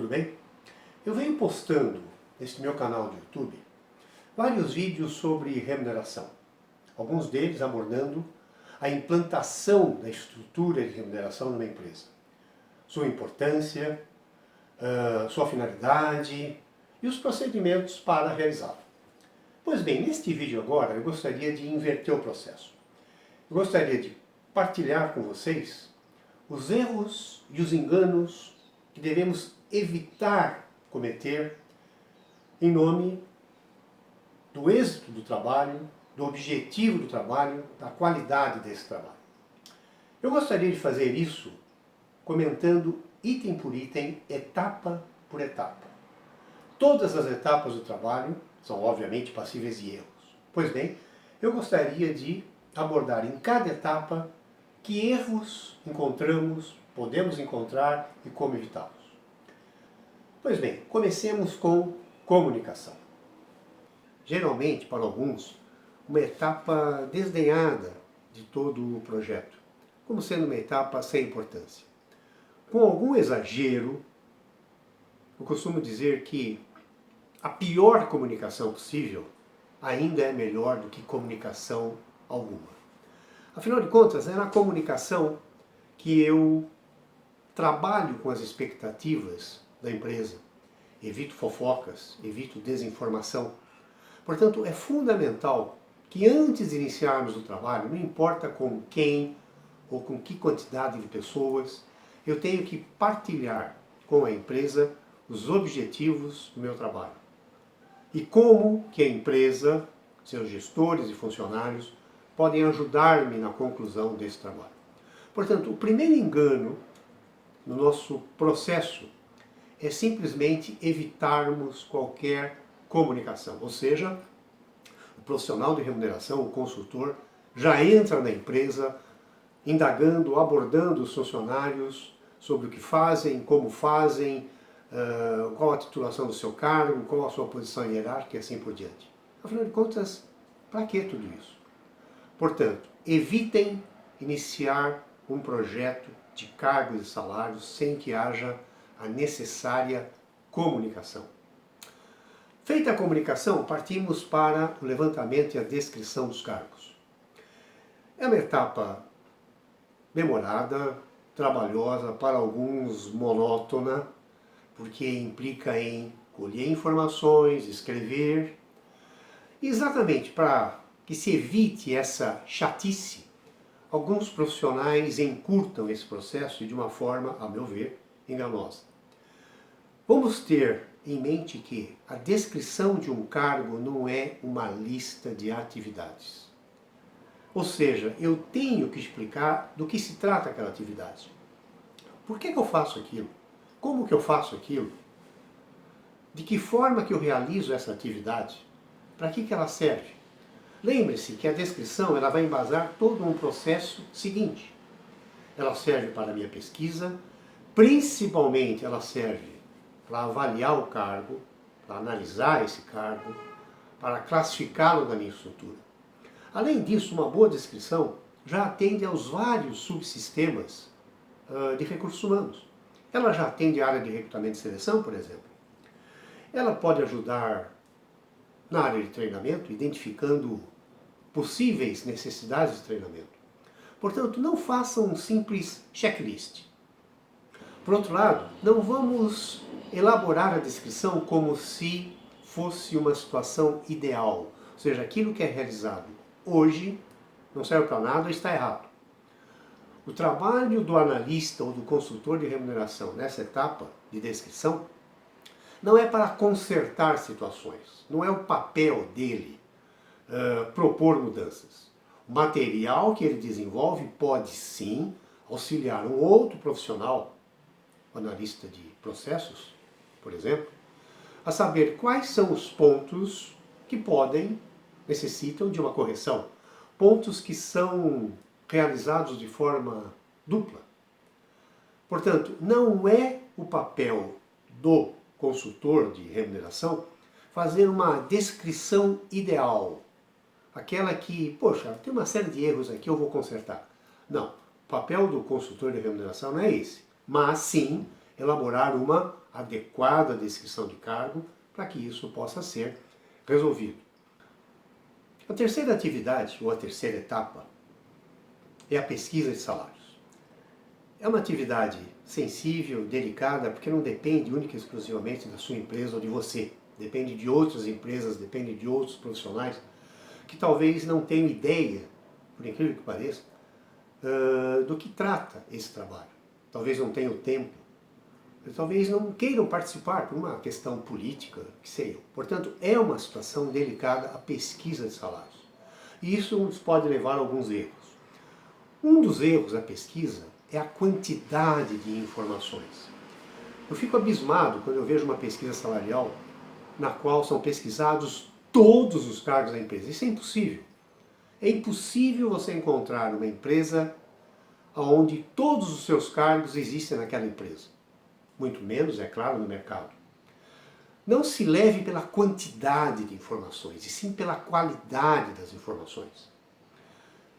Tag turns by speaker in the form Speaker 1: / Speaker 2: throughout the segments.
Speaker 1: tudo bem? Eu venho postando neste meu canal de YouTube vários vídeos sobre remuneração. Alguns deles abordando a implantação da estrutura de remuneração numa empresa. Sua importância, sua finalidade e os procedimentos para realizá-la. Pois bem, neste vídeo agora eu gostaria de inverter o processo. Eu gostaria de partilhar com vocês os erros e os enganos que devemos evitar cometer em nome do êxito do trabalho, do objetivo do trabalho, da qualidade desse trabalho. Eu gostaria de fazer isso comentando item por item, etapa por etapa. Todas as etapas do trabalho são obviamente passíveis de erros. Pois bem, eu gostaria de abordar em cada etapa que erros encontramos, podemos encontrar e como evitá-los. Pois bem, comecemos com comunicação. Geralmente, para alguns, uma etapa desdenhada de todo o projeto, como sendo uma etapa sem importância. Com algum exagero, eu costumo dizer que a pior comunicação possível ainda é melhor do que comunicação alguma. Afinal de contas, é na comunicação que eu trabalho com as expectativas da empresa, evito fofocas, evito desinformação. Portanto, é fundamental que antes de iniciarmos o trabalho, não importa com quem ou com que quantidade de pessoas, eu tenho que partilhar com a empresa os objetivos do meu trabalho. E como que a empresa, seus gestores e funcionários, podem ajudar-me na conclusão desse trabalho. Portanto, o primeiro engano no nosso processo é simplesmente evitarmos qualquer comunicação. Ou seja, o profissional de remuneração, o consultor, já entra na empresa indagando, abordando os funcionários sobre o que fazem, como fazem, qual a titulação do seu cargo, qual a sua posição hierárquica e assim por diante. Afinal de contas, para que tudo isso? Portanto, evitem iniciar um projeto de cargos e salários sem que haja a necessária comunicação. Feita a comunicação, partimos para o levantamento e a descrição dos cargos. É uma etapa demorada, trabalhosa, para alguns monótona, porque implica em colher informações, escrever. E exatamente para que se evite essa chatice, alguns profissionais encurtam esse processo de uma forma, a meu ver, enganosa. Vamos ter em mente que a descrição de um cargo não é uma lista de atividades. Ou seja, eu tenho que explicar do que se trata aquela atividade. Por que eu faço aquilo? Como que eu faço aquilo? De que forma que eu realizo essa atividade? Para que ela serve? Lembre-se que a descrição ela vai embasar todo um processo seguinte. Ela serve para a minha pesquisa, principalmente ela serve para avaliar o cargo, para analisar esse cargo, para classificá-lo na minha estrutura. Além disso, uma boa descrição já atende aos vários subsistemas de recursos humanos. Ela já atende a área de recrutamento e seleção, por exemplo. Ela pode ajudar na área de treinamento, identificando possíveis necessidades de treinamento. Portanto, não façam um simples checklist. Por outro lado, não vamos elaborar a descrição como se fosse uma situação ideal. Ou seja, aquilo que é realizado hoje não serve para nada ou está errado. O trabalho do analista ou do consultor de remuneração nessa etapa de descrição não é para consertar situações, não é o papel dele propor mudanças. O material que ele desenvolve pode sim auxiliar um outro profissional, o analista de processos, por exemplo, a saber quais são os pontos que necessitam de uma correção, pontos que são realizados de forma dupla. Portanto, não é o papel do consultor de remuneração fazer uma descrição ideal, aquela que, poxa, tem uma série de erros aqui, eu vou consertar. Não, o papel do consultor de remuneração não é esse, mas sim elaborar uma adequada descrição de cargo para que isso possa ser resolvido. A terceira atividade, ou a terceira etapa, é a pesquisa de salários. É uma atividade sensível, delicada, porque não depende única e exclusivamente da sua empresa ou de você. Depende de outras empresas, depende de outros profissionais que talvez não tenham ideia, por incrível que pareça, do que trata esse trabalho. Talvez não tenham tempo, talvez não queiram participar por uma questão política, que sei eu. Portanto, é uma situação delicada a pesquisa de salários. E isso nos pode levar a alguns erros. Um dos erros da pesquisa é a quantidade de informações. Eu fico abismado quando eu vejo uma pesquisa salarial na qual são pesquisados todos os cargos da empresa. Isso é impossível. É impossível você encontrar uma empresa onde todos os seus cargos existem naquela empresa. Muito menos, é claro, no mercado. Não se leve pela quantidade de informações, e sim pela qualidade das informações.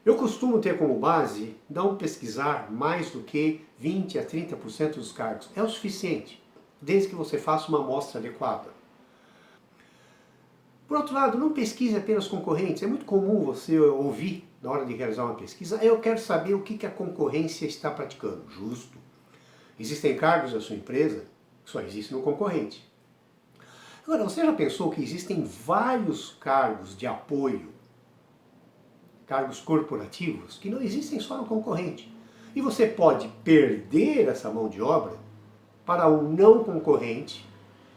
Speaker 1: Eu costumo ter como base não pesquisar mais do que 20 a 30% dos cargos. É o suficiente, desde que você faça uma amostra adequada. Por outro lado, não pesquise apenas concorrentes. É muito comum você ouvir, na hora de realizar uma pesquisa, eu quero saber o que a concorrência está praticando. Justo. Existem cargos da sua empresa que só existem no concorrente. Agora, você já pensou que existem vários cargos de apoio, cargos corporativos, que não existem só no concorrente? E você pode perder essa mão de obra para um não concorrente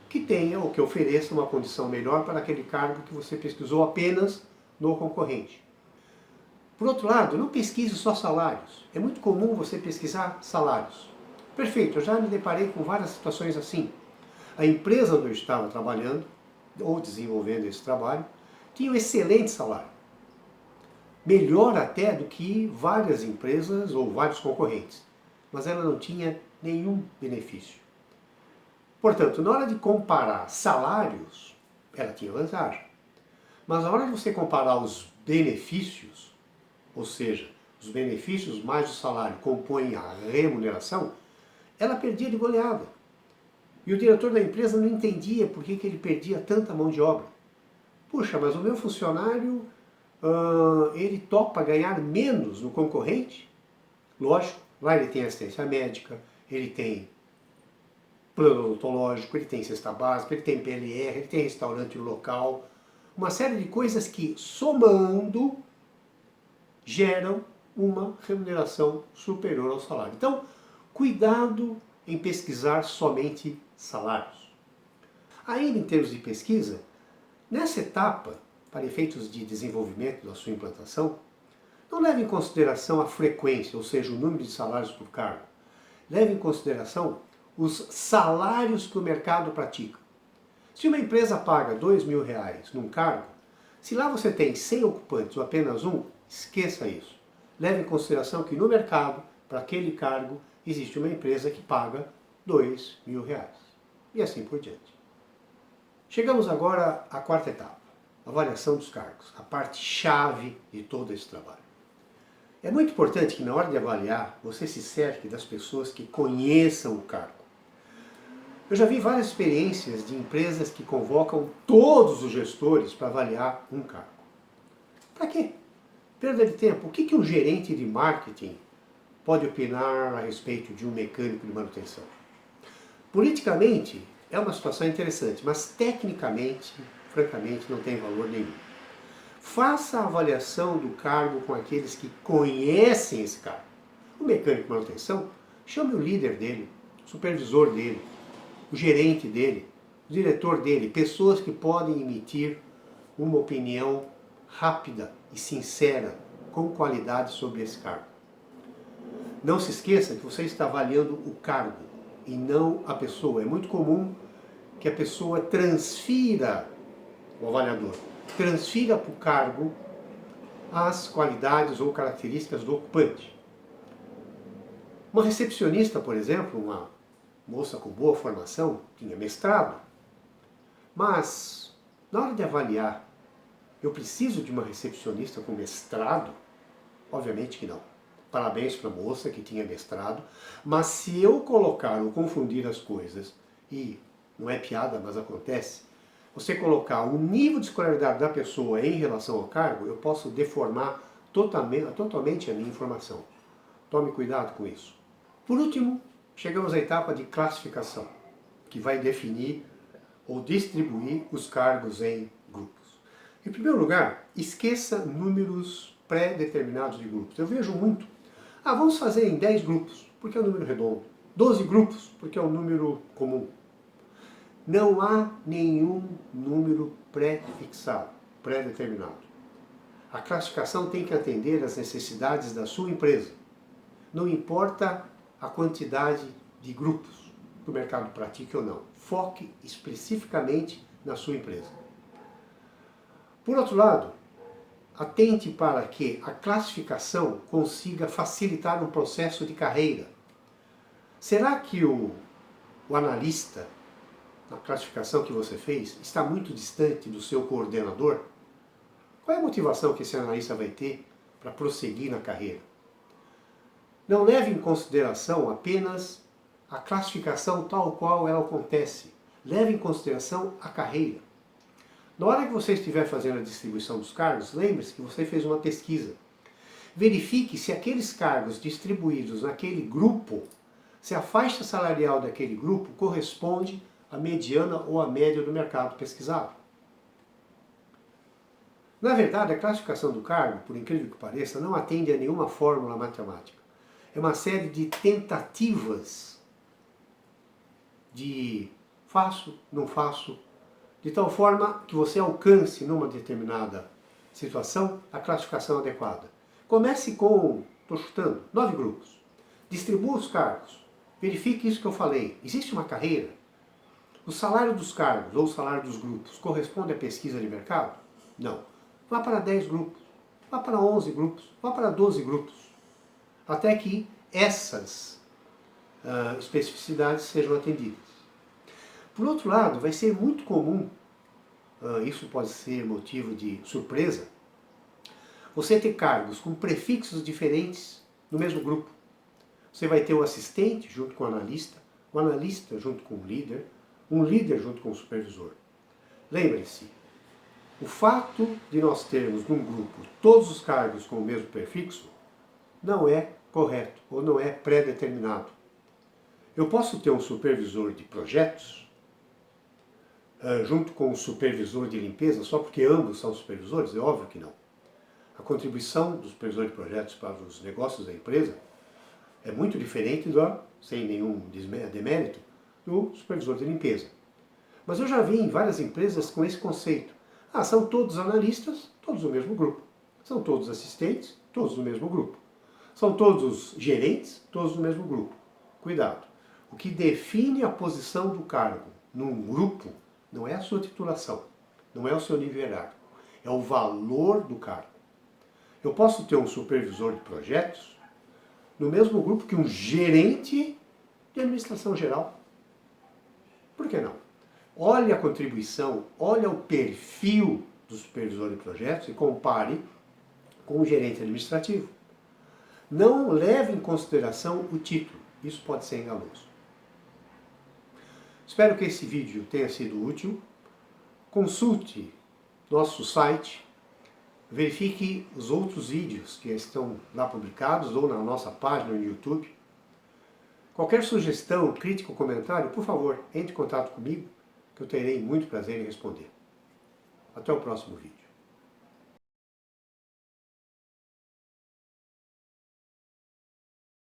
Speaker 1: que tenha ou que ofereça uma condição melhor para aquele cargo que você pesquisou apenas no concorrente. Por outro lado, não pesquise só salários. É muito comum você pesquisar salários. Perfeito, eu já me deparei com várias situações assim. A empresa onde eu estava trabalhando, ou desenvolvendo esse trabalho, tinha um excelente salário. Melhor até do que várias empresas ou vários concorrentes. Mas ela não tinha nenhum benefício. Portanto, na hora de comparar salários, ela tinha vantagem. Mas na hora de você comparar os benefícios, ou seja, os benefícios mais o salário compõem a remuneração, ela perdia de goleada. E o diretor da empresa não entendia por que ele perdia tanta mão de obra. Puxa, mas o meu funcionário, ele topa ganhar menos no concorrente? Lógico, lá ele tem assistência médica, ele tem plano odontológico, ele tem cesta básica, ele tem PLR, ele tem restaurante local, uma série de coisas que, somando, geram uma remuneração superior ao salário. Então, cuidado em pesquisar somente salários. Ainda em termos de pesquisa, nessa etapa, para efeitos de desenvolvimento da sua implantação, não leve em consideração a frequência, ou seja, o número de salários por cargo. Leve em consideração os salários que o mercado pratica. Se uma empresa paga R$2.000 num cargo, se lá você tem 100 ocupantes ou apenas um, esqueça isso. Leve em consideração que no mercado, para aquele cargo, existe uma empresa que paga R$2.000. E assim por diante. Chegamos agora à quarta etapa, a avaliação dos cargos, a parte chave de todo esse trabalho. É muito importante que na hora de avaliar, você se cerque das pessoas que conheçam o cargo. Eu já vi várias experiências de empresas que convocam todos os gestores para avaliar um cargo. Para quê? Perda de tempo. O que um gerente de marketing pode opinar a respeito de um mecânico de manutenção? Politicamente, é uma situação interessante, mas tecnicamente, francamente, não tem valor nenhum. Faça a avaliação do cargo com aqueles que conhecem esse cargo. O mecânico de manutenção, chame o líder dele, o supervisor dele, o gerente dele, o diretor dele, pessoas que podem emitir uma opinião rápida e sincera, com qualidade sobre esse cargo. Não se esqueça que você está avaliando o cargo e não a pessoa. É muito comum que a pessoa transfira, o avaliador, transfira para o cargo as qualidades ou características do ocupante. Uma recepcionista, por exemplo, uma moça com boa formação, tinha mestrado, mas na hora de avaliar, eu preciso de uma recepcionista com mestrado? Obviamente que não. parabéns para a moça que tinha mestrado, mas se eu colocar ou confundir as coisas, e não é piada, mas acontece, você colocar o nível de escolaridade da pessoa em relação ao cargo, eu posso deformar totalmente a minha informação. Tome cuidado com isso. Por último, chegamos à etapa de classificação, que vai definir ou distribuir os cargos em grupos. Em primeiro lugar, esqueça números pré-determinados de grupos. Eu vejo muito. Vamos fazer em 10 grupos, porque é um número redondo. 12 grupos, porque é um número comum. Não há nenhum número pré-fixado, pré-determinado. A classificação tem que atender às necessidades da sua empresa. Não importa a quantidade de grupos que o mercado pratique ou não. Foque especificamente na sua empresa. Por outro lado, atente para que a classificação consiga facilitar um processo de carreira. Será que o analista, na classificação que você fez, está muito distante do seu coordenador? Qual é a motivação que esse analista vai ter para prosseguir na carreira? Não leve em consideração apenas a classificação tal qual ela acontece. Leve em consideração a carreira. Na hora que você estiver fazendo a distribuição dos cargos, lembre-se que você fez uma pesquisa. Verifique se aqueles cargos distribuídos naquele grupo, se a faixa salarial daquele grupo corresponde à mediana ou à média do mercado pesquisado. Na verdade, a classificação do cargo, por incrível que pareça, não atende a nenhuma fórmula matemática. É uma série de tentativas de faço, não faço, de tal forma que você alcance numa determinada situação a classificação adequada. Comece com, estou chutando, 9 grupos. Distribua os cargos. Verifique isso que eu falei. Existe uma carreira? O salário dos cargos ou o salário dos grupos corresponde à pesquisa de mercado? Não. Vá para 10 grupos, vá para 11 grupos, vá para 12 grupos. Até que essas especificidades sejam atendidas. Por outro lado, vai ser muito comum, isso pode ser motivo de surpresa, você ter cargos com prefixos diferentes no mesmo grupo. Você vai ter o assistente junto com o analista junto com o líder, um líder junto com o supervisor. Lembre-se, o fato de nós termos num grupo todos os cargos com o mesmo prefixo não é correto ou não é pré-determinado. Eu posso ter um supervisor de projetos junto com o supervisor de limpeza, só porque ambos são supervisores? É óbvio que não. A contribuição do supervisor de projetos para os negócios da empresa é muito diferente, sem nenhum demérito, do supervisor de limpeza. Mas eu já vi em várias empresas com esse conceito. São todos analistas, todos do mesmo grupo. São todos assistentes, todos do mesmo grupo. São todos gerentes, todos do mesmo grupo. Cuidado. O que define a posição do cargo num grupo não é a sua titulação, não é o seu nível hierárquico, é o valor do cargo. Eu posso ter um supervisor de projetos no mesmo grupo que um gerente de administração geral. Por que não? Olhe a contribuição, olhe o perfil do supervisor de projetos e compare com o gerente administrativo. Não leve em consideração o título, isso pode ser enganoso. Espero que esse vídeo tenha sido útil. Consulte nosso site, verifique os outros vídeos que estão lá publicados ou na nossa página no YouTube. Qualquer sugestão, crítica ou comentário, por favor, entre em contato comigo, que eu terei muito prazer em responder. Até o próximo vídeo.